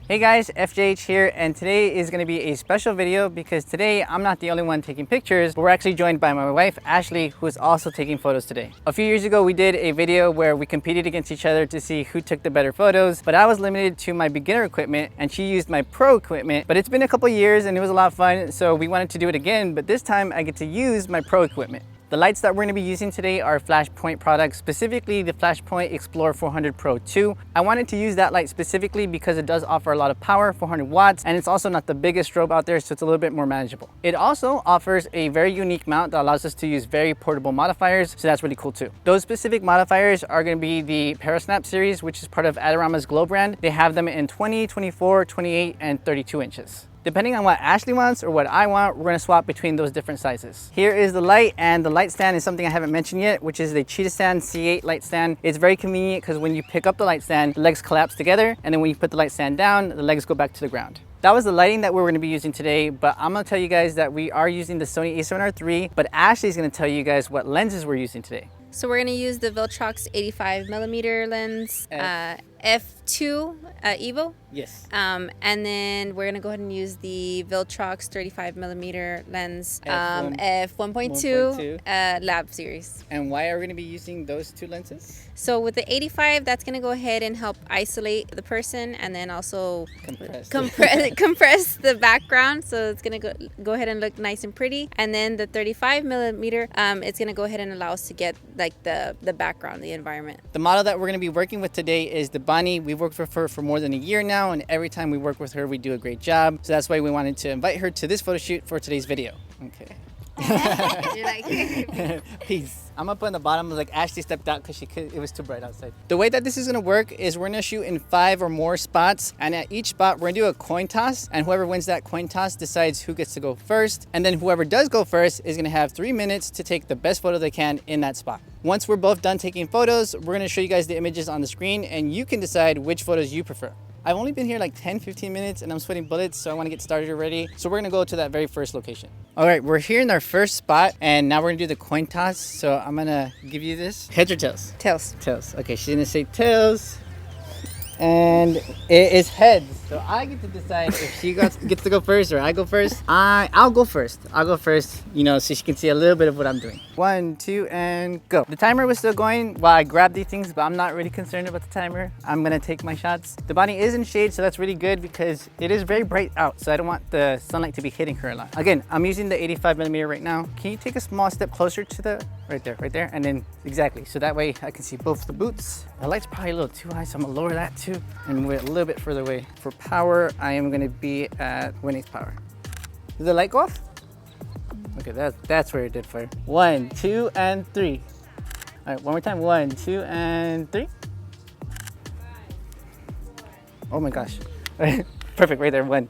Hey guys, FJH here, and today is going to be a special video because today I'm not the only one taking pictures, but we're actually joined by my wife, Ashley, who is also taking photos today. A few years ago, we did a video where we competed against each other to see who took the better photos, but I was limited to my beginner equipment and she used my pro equipment. But it's been a couple years and it was a lot of fun, so we wanted to do it again, but this time I get to use my pro equipment. The lights that we're going to be using today are Flashpoint products, specifically the Flashpoint Explorer 400 Pro 2. I wanted to use that light specifically because it does offer a lot of power, 400 watts, and it's also not the biggest strobe out there, so it's a little bit more manageable. It also offers a very unique mount that allows us to use very portable modifiers, so that's really cool too. Those specific modifiers are going to be the Parasnap series, which is part of Adorama's Glow brand. They have them in 20, 24, 28, and 32 inches. Depending on what Ashley wants or what I want, we're gonna swap between those different sizes. Here is the light, and the light stand is something I haven't mentioned yet, which is the Cheetah Stand C8 light stand. It's very convenient because when you pick up the light stand, the legs collapse together, and then when you put the light stand down, the legs go back to the ground. That was the lighting that we're going to be using today, but I'm going to tell you guys that we are using the Sony a7R III, but Ashley's going to tell you guys what lenses we're using today. So we're going to use the Viltrox 85mm lens, f2 Evo. Yes. And then we're going to go ahead and use the Viltrox 35mm lens, f1.2 Lab series. And why are we going to be using those two lenses? So with the 85, that's going to go ahead and help isolate the person and then also compress the background. So it's going to go ahead and look nice and pretty. And then the 35mm, it's going to go ahead and allow us to get like the background, the environment. The model that we're going to be working with today is the Bonnie. We've worked with her for more than a year now, and every time we work with her, we do a great job. So that's why we wanted to invite her to this photo shoot for today's video. Okay. You're like, Peace. I'm up on the bottom, like Ashley stepped out because it was too bright outside. The way that this is gonna work is we're gonna shoot in 5 or more spots, and at each spot we're gonna do a coin toss, and whoever wins that coin toss decides who gets to go first, and then whoever does go first is gonna have 3 minutes to take the best photo they can in that spot. Once we're both done taking photos, we're gonna show you guys the images on the screen, and you can decide which photos you prefer. I've only been here like 10-15 minutes and I'm sweating bullets, so I want to get started already. So we're gonna go to that very first location. All right, we're here in our first spot, and now we're gonna do the coin toss. So I'm gonna give you this. Heads or tails? Tails. Tails. Okay, she's gonna say tails. And it is heads. So I get to decide if she gets to go first or I go first. I'll go first. I'll go first, you know, so she can see a little bit of what I'm doing. 1, 2, and go. The timer was still going while I grabbed these things, but I'm not really concerned about the timer. I'm gonna take my shots. The Bonnie is in shade, so that's really good because it is very bright out, so I don't want the sunlight to be hitting her a lot. Again, I'm using the 85mm right now. Can you take a small step closer to the, right there, and then exactly, so that way I can see both the boots. The light's probably a little too high, so I'm gonna lower that too and move it a little bit further away. For power, I am gonna be at 1/8 power. Did the light go off? Okay, that's where it did fire. 1, 2, and 3. All right, one more time. 1, 2, and 3. Oh my gosh. Perfect, right there, 1.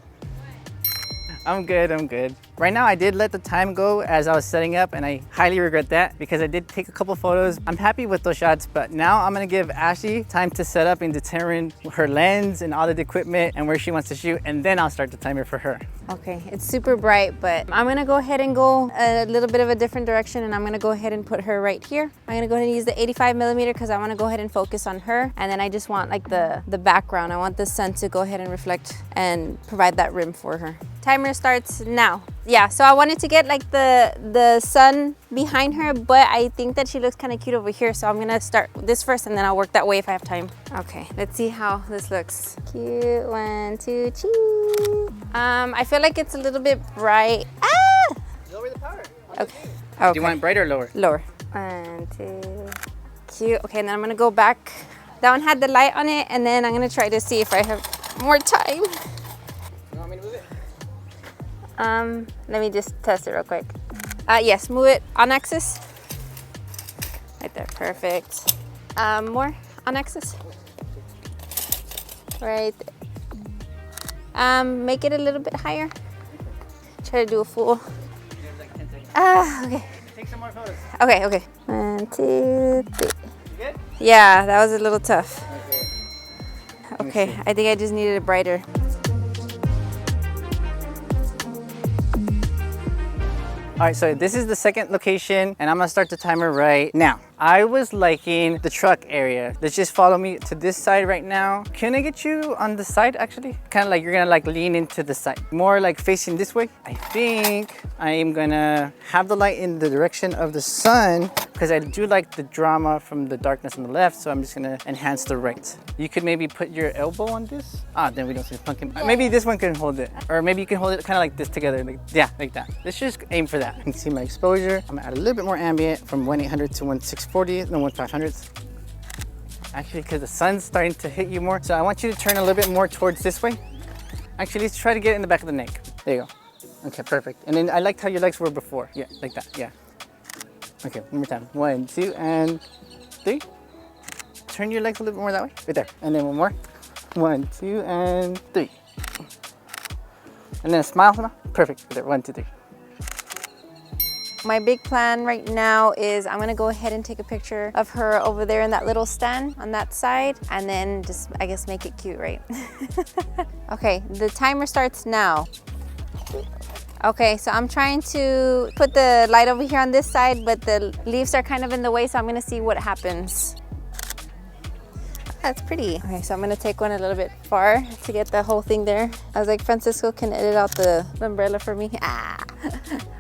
I'm good. Right now I did let the time go as I was setting up, and I highly regret that because I did take a couple photos. I'm happy with those shots, but now I'm gonna give Ashley time to set up and determine her lens and all the equipment and where she wants to shoot, and then I'll start the timer for her. Okay, it's super bright, but I'm gonna go ahead and go a little bit of a different direction, and I'm gonna go ahead and put her right here. I'm gonna go ahead and use the 85mm because I wanna go ahead and focus on her, and then I just want like the background. I want the sun to go ahead and reflect and provide that rim for her. Timer starts now. Yeah, so I wanted to get like the sun behind her, but I think that she looks kind of cute over here, so I'm gonna start this first and then I'll work that way if I have time. Okay, let's see how this looks. Cute, 1, 2, cheese. I feel like it's a little bit bright. Ah! Lower the power. Okay. Do you want it brighter or lower? Lower. 1, 2, cute. Okay, and then I'm gonna go back. That one had the light on it, and then I'm gonna try to see if I have more time. You want me to move it? Let me just test it real quick. Yes, move it on axis. Right there, perfect. More on axis. Right there. Make it a little bit higher. Try to do a full. Okay. Take some more photos. Okay. 1, 2, 3. You good? Yeah, that was a little tough. Okay. Okay, I think I just needed it brighter. All right, so this is the second location, and I'm gonna start the timer right now. I was liking the truck area. Let's just follow me to this side right now. Can I get you on the side actually? Kind of like you're gonna like lean into the side. More like facing this way. I think I am gonna have the light in the direction of the sun because I do like the drama from the darkness on the left, so I'm just gonna enhance the right. You could maybe put your elbow on this. Ah, then we don't see the pumpkin. Maybe this one can hold it. Or maybe you can hold it kind of like this together. Like, yeah, like that. Let's just aim for that. You can see my exposure. I'm gonna add a little bit more ambient from 1/800 to 1/640, no 1/500. Actually, because the sun's starting to hit you more. So I want you to turn a little bit more towards this way. Actually, let's try to get it in the back of the neck. There you go. Okay, perfect. And then I liked how your legs were before. Yeah, like that, yeah. Okay, one more time. 1, 2, and 3. Turn your legs a little bit more that way. Right there. And then one more. 1, 2, and 3. And then a smile. Perfect. Right there. 1, 2, 3. My big plan right now is I'm gonna go ahead and take a picture of her over there in that little stand on that side, and then just, I guess, make it cute, right? Okay, the timer starts now. Okay, so I'm trying to put the light over here on this side, but the leaves are kind of in the way, so I'm gonna see what happens. That's pretty. Okay, so I'm gonna take one a little bit far to get the whole thing there. I was like, Francisco can edit out the umbrella for me. Ah.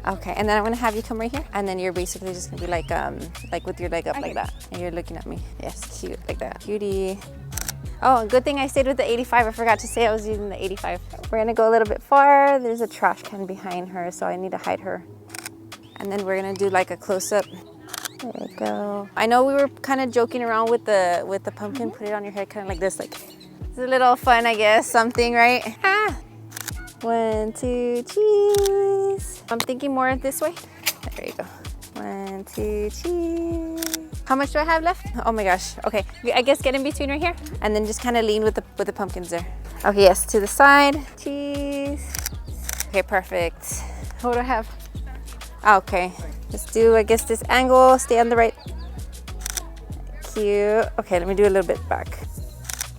Okay, and then I'm gonna have you come right here, and then you're basically just gonna be like with your leg up like that, and you're looking at me. Yes, cute, like that. Cutie. Oh, good thing I stayed with the 85. I forgot to say I was using the 85. We're gonna go a little bit far. There's a trash can behind her, so I need to hide her. And then we're gonna do like a close-up. There we go. I know we were kind of joking around with the pumpkin. Put it on your head kind of like this. Like, it's a little fun, I guess. Something, right? Ah. 1, 2, cheese. I'm thinking more this way. There you go. 1, 2, cheese. How much do I have left? Oh my gosh. Okay, I guess get in between right here, and then just kind of lean with the pumpkins there. Okay, yes, to the side. Cheese. Okay, perfect. What do I have? Okay, let's do, I guess, this angle. Stay on the right. Cute. Okay, let me do a little bit back.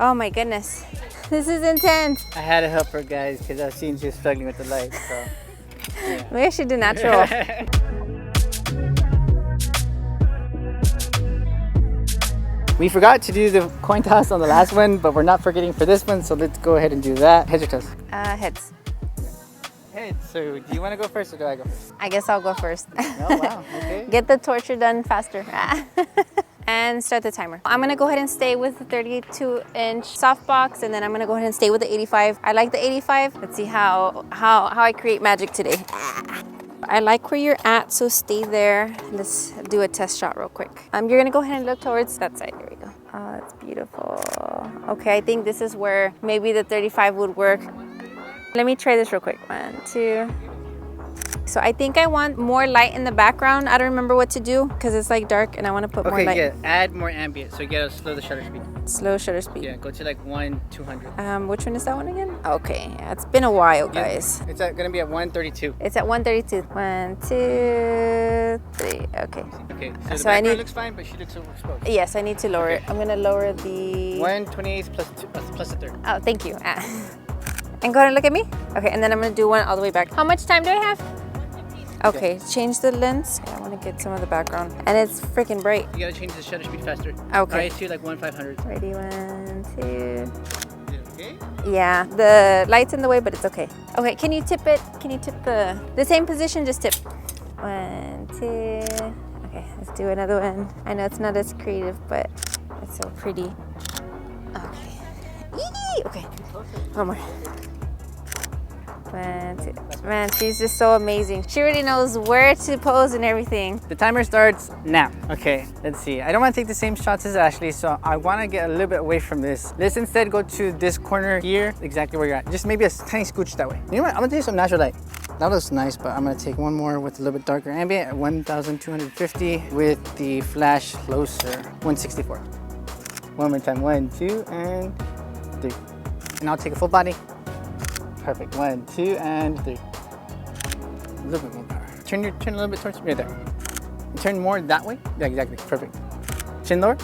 Oh my goodness, this is intense. I had to help her, guys, because I've seen she's struggling with the light. So yeah. Maybe I should do natural. We forgot to do the coin toss on the last one, but we're not forgetting for this one, so let's go ahead and do that. Heads or toes? Heads. Heads. So do you want to go first or do I go first? I guess I'll go first. Oh, wow. Okay. Get the torture done faster. And start the timer. I'm gonna go ahead and stay with the 32-inch softbox, and then I'm gonna go ahead and stay with the 85. I like the 85. Let's see how I create magic today. I like where you're at, so stay there. Let's do a test shot real quick. You're gonna go ahead and look towards that side. There we go. Oh, that's beautiful. Okay, I think this is where maybe the 35 would work. Let me try this real quick. 1, 2. So I think I want more light in the background. I don't remember what to do because it's like dark and I want to put more light. Okay, yeah, add more ambient. So you gotta slow the shutter speed. Slow shutter speed. Yeah, go to like 1/200. Which one is that one again? Okay, yeah, it's been a while, guys. It's gonna be at 132. It's at 132. 1, 2, 3. Okay. Okay. So the So I need. looks fine, but she looks overexposed. Yes, I need to lower it. I'm gonna lower the. 1/28 plus a third. Oh, thank you. And go ahead and look at me. Okay, and then I'm gonna do one all the way back. How much time do I have? Okay, change the lens. I want to get some of the background. And it's freaking bright. You gotta change the shutter speed faster. Okay. Right to like 1/500. Ready, 1, 2. Okay. Yeah, the light's in the way, but it's okay. Okay, can you tip it? Can you tip the same position? Just tip. 1, 2. Okay, let's do another one. I know it's not as creative, but it's so pretty. Okay. Yee! Okay, one more. 1, 2. Man, she's just so amazing. She already knows where to pose and everything. The timer starts now. Okay, let's see. I don't want to take the same shots as Ashley, so I want to get a little bit away from this. Let's instead go to this corner here, exactly where you're at. Just maybe a tiny scooch that way. You know what? I'm gonna take some natural light. That looks nice, but I'm gonna take one more with a little bit darker ambient at 1250 with the flash closer, 164. One more time, 1, 2, and 3. And I'll take a full body. Perfect. 1, 2, and 3. A little bit more power. Turn a little bit towards right there. And turn more that way. Yeah, exactly. Perfect. Chin lower.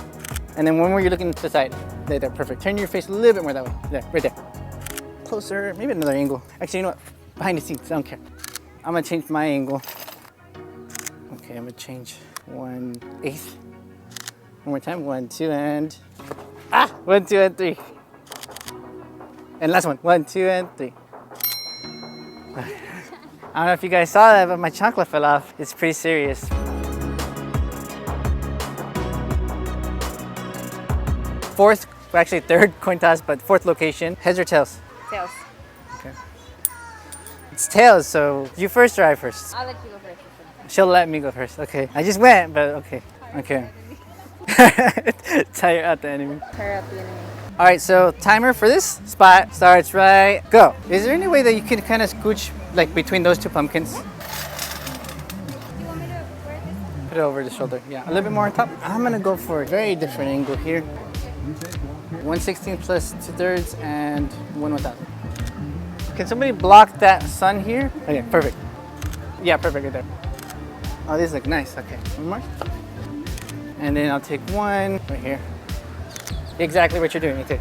And then one more you're looking to the side. There, perfect. Turn your face a little bit more that way. There, right there. Closer. Maybe another angle. Actually, you know what? Behind the scenes. I don't care. I'm gonna change my angle. Okay, I'm gonna change 1/8. One more time. 1, 2, and 1, 2, and 3. And last one. 1, 2, and 3. I don't know if you guys saw that, but my chocolate fell off. It's pretty serious. Fourth, well, actually third coin toss, but fourth location. Heads or tails? Tails. Okay. It's tails, so you first or I first? I'll let you go first. She'll let me go first. Okay. I just went, but okay. Okay. Tire out the enemy. Tire out the enemy. All right, so timer for this spot starts right go. Is there any way that you can kind of scooch like between those two pumpkins? Do you want me to wear this? Put it over the shoulder. Yeah, a little bit more on top. I'm gonna go for a very different angle here. 1/16 plus 2/3 and 1 without. Can somebody block that sun here? Okay, perfect. Yeah, perfect right there. Oh, these look nice. Okay, one more. And then I'll take one right here. Exactly what you're doing. Okay.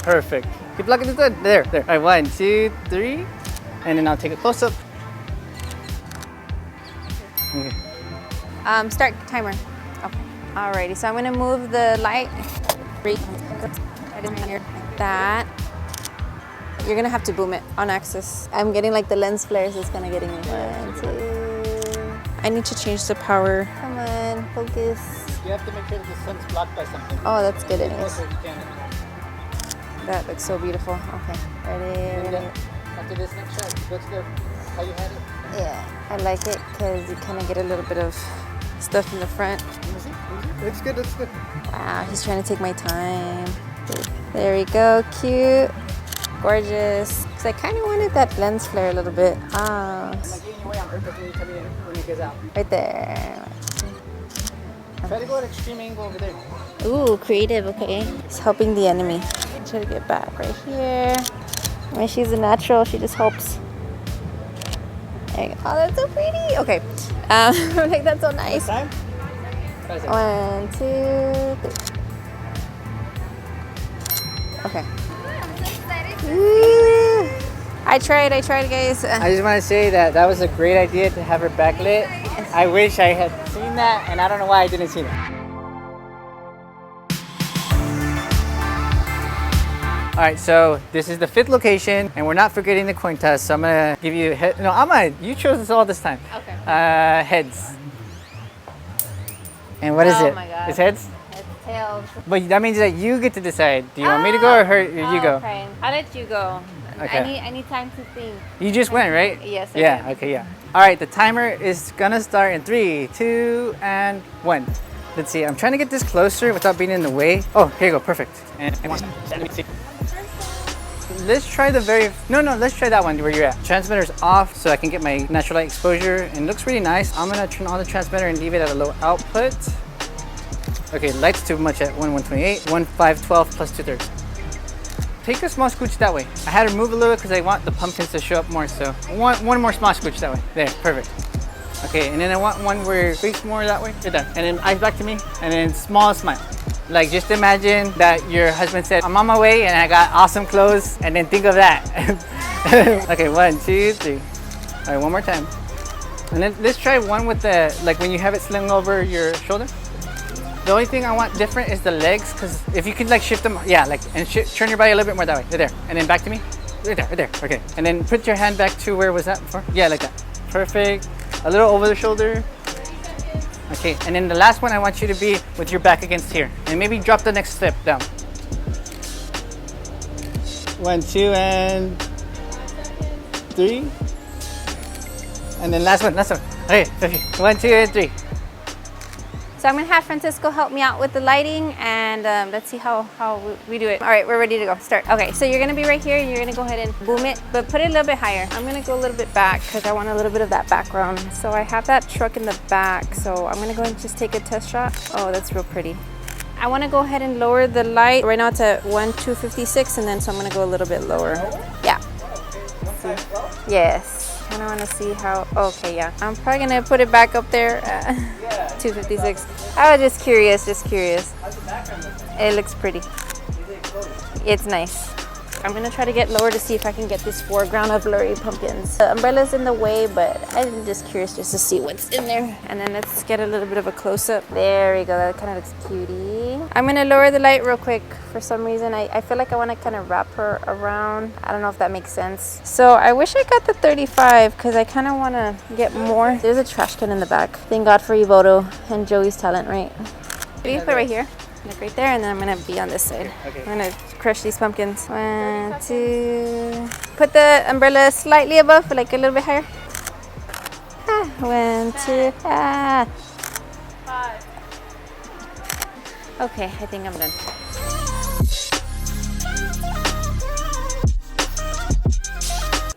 Perfect. Keep blocking the sun. There, there. All right, 1, 2, 3. And then I'll take a close up. Okay. Start timer. Okay. Alrighty, so I'm gonna move the light right in here, like that. You're gonna have to boom it on axis. I'm getting like the lens flares. It's kind of getting me. 1, 2. I need to change the power. Come on, focus. You have to make sure that the sun's blocked by something. Oh, that's good anyways. You can. That looks so beautiful. Okay, ready? After this next shot, go to the how you had it. Yeah, I like it because you kind of get a little bit of stuff in the front. Looks good, looks good. Wow, he's trying to take my time. There we go, cute, gorgeous. Because I kind of wanted that lens flare a little bit. Ah, I'm not getting away on purpose when you tell me when it goes out. right there. Try to go at extreme angle over there. Ooh, creative, okay. He's helping the enemy. Try to get back right here. I mean, she's a natural, she just helps. There you go. Oh, that's so pretty. Okay, like that's so nice. Time? 1, 2, 3. Okay. Woo. I tried, guys. I just want to say that that was a great idea to have her backlit. I wish I had seen that, and I don't know why I didn't see that. All right, so this is the 5th location, and we're not forgetting the coin toss. So I'm gonna give you head. No, you chose this all this time. Okay. Heads. And what is it? Oh my God. It's heads. It's tails. But that means that you get to decide. Do you want me to go or her? You go. Okay. I'll let you go. Okay. I need time to think. You just went, right? Yes, I Yeah. did. Okay. Yeah. All right. The timer is gonna start in 3, 2, and 1. Let's see. I'm trying to get this closer without being in the way. Oh, here you go. Perfect. And let me see. Let's try the let's try that one where you're at. Transmitter's off so I can get my natural light exposure, and it looks really nice. I'm gonna turn on the transmitter and leave it at a low output. Okay, light's too much at 1/128, 1/512 plus 2/3. Take a small scooch that way. I had to move a little because I want the pumpkins to show up more, so one more small scooch that way. There, perfect. Okay, and then I want one where you face more that way. Right there. And then eyes back to me, and then small smile. Like, just imagine that your husband said, I'm on my way and I got awesome clothes, and then think of that. Okay, 1, 2, 3. All right, one more time. And then let's try one with the, like when you have it slung over your shoulder. The only thing I want different is the legs, because if you can like shift them, yeah, like, and turn your body a little bit more that way. Right there. And then back to me. Right there, right there. Okay. And then put your hand back to where was that before? Yeah, like that. Perfect. A little over the shoulder. Okay, and then the last one I want you to be with your back against here. And maybe drop the next step down. 1, 2, and 3. And then last one. Okay, 1, 2, and 3. So I'm gonna have Francisco help me out with the lighting, and let's see how we do it. All right, we're ready to go. Start. Okay, so you're gonna be right here. You're gonna go ahead and boom it, but put it a little bit higher. I'm gonna go a little bit back because I want a little bit of that background. So I have that truck in the back, so I'm gonna go and just take a test shot. Oh, that's real pretty. I wanna go ahead and lower the light. Right now it's at 1/256, and then so I'm gonna go a little bit lower. Yeah. Yes. And I want to see how, okay, yeah. I'm probably going to put it back up there at 256. I was just curious. It looks pretty. It's nice. I'm gonna try to get lower to see if I can get this foreground of blurry pumpkins. The umbrella's in the way, but I'm just curious just to see what's in there. And then let's get a little bit of a close-up. There we go, that kind of looks cutie. I'm gonna lower the light real quick. For some reason, I feel like I wanna kind of wrap her around. I don't know if that makes sense. So I wish I got the 35 because I kind of wanna get more. There's a trash can in the back. Thank God for Evoto and Joey's talent, right? You put it right here. Like right there, and then I'm gonna be on this side. Okay. I'm gonna crush these pumpkins. 1, 2. Put the umbrella slightly above, like a little bit higher. 1, 2. 5. Okay, I think I'm done.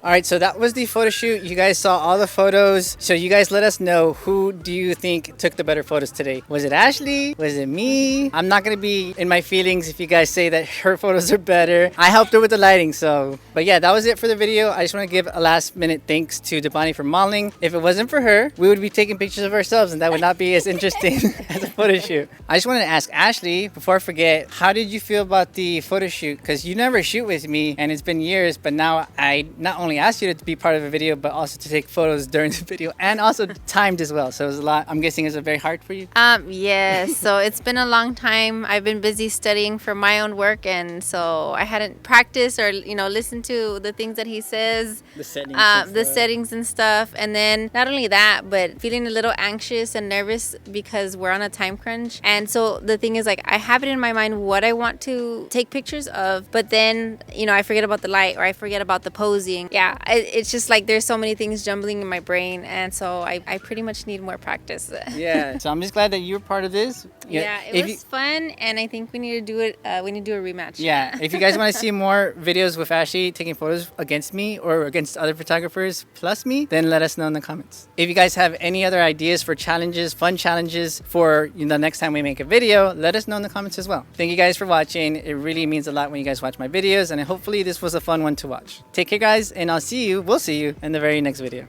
All right, so that was the photo shoot. You guys saw all the photos. So you guys let us know, who do you think took the better photos today? Was it Ashley? Was it me? I'm not gonna be in my feelings if you guys say that her photos are better. I helped her with the lighting, so. But yeah, that was it for the video. I just wanna give a last minute thanks to Devani for modeling. If it wasn't for her, we would be taking pictures of ourselves and that would not be as interesting as a photo shoot. I just wanted to ask Ashley, before I forget, how did you feel about the photo shoot? Because you never shoot with me and it's been years, but now I not only asked you to be part of a video, but also to take photos during the video and also timed as well. So it was a lot. I'm guessing it was very hard for you. Yes. So it's been a long time. I've been busy studying for my own work, and so I hadn't practiced or listened to the things that he says, The settings, settings and stuff. And then not only that, but feeling a little anxious and nervous because we're on a time crunch. And so the thing is, like, I have it in my mind what I want to take pictures of, but then I forget about the light or I forget about the posing. Yeah. It's just like there's so many things jumbling in my brain, and so I pretty much need more practice. Yeah, so I'm just glad that you're part of this. Yeah, it was fun, and I think we need to do it. We need to do a rematch. Yeah, if you guys want to see more videos with Ashley taking photos against me or against other photographers plus me, then let us know in the comments. If you guys have any other ideas for challenges, fun challenges for the next time we make a video, let us know in the comments as well. Thank you guys for watching. It really means a lot when you guys watch my videos, and hopefully this was a fun one to watch. Take care, guys, and we'll see you in the very next video.